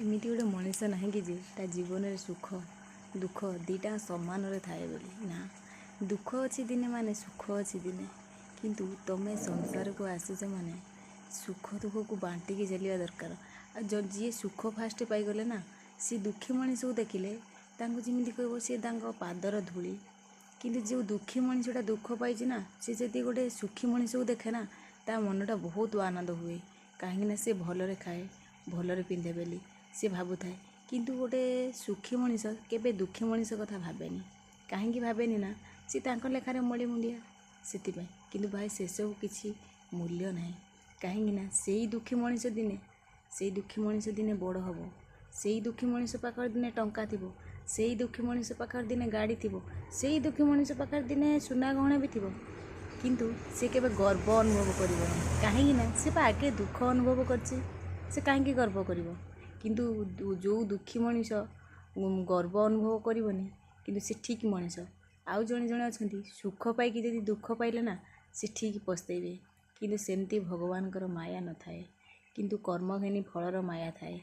एमती गोटे मनीष ना कि ता जीवन में सुख दुख दीटा समान थाए बोली ना। दुख अच्छी दिने माने सुख अच्छी दिने किंतु तुम्हें संसार को आसीच माने सुख दुख को बांटिकी चलिया दरकार। जी सुख फास्ट पाईगले ना सी दुखी मनीष को देखिले जमी कह सी पादर धूली किंतु जो दुखी मनीषटा दुख पाई ना सी जदि गोटे सुखी मनीष को देखे ना ता मनटा बहुत आनंद हुए कहीं सी भलरे खाए भलरे पिंधे बेली सी भावु थाए। किंतु गोटे सुखी मनीष केबे दुखी मनीष कथा भावेनी कहीं भावेनी ना सी तांकर लेखारे मड़ी मुंडिया से किंतु भाई से सब किसी मूल्य ना कहीं से दुखी मनीष दिने बड़ हम से दुखी मनीष पाखर दिने टंका थी से दुखी मनीष पाखर दिने गाड़ी थी से दुखी मनीष पाखर दिने सुना गहना भी थी किंतु से केबे गर्व अनुभव करिवनी कहीं से आगे दुख अनुभव करछे से कहीं गर्व करिवो। किंतु जो दुखी मनीष गर्व अनुभव करिवनी किंतु से ठीक मनीष। आउ जणे जणे अछंती सुख पाइकी जदि दुख पाइले ना से ठीक पछतेबे किंतु सेमती भगवानकर माया न थाए किंतु कर्म घेनी फलर माया थाए।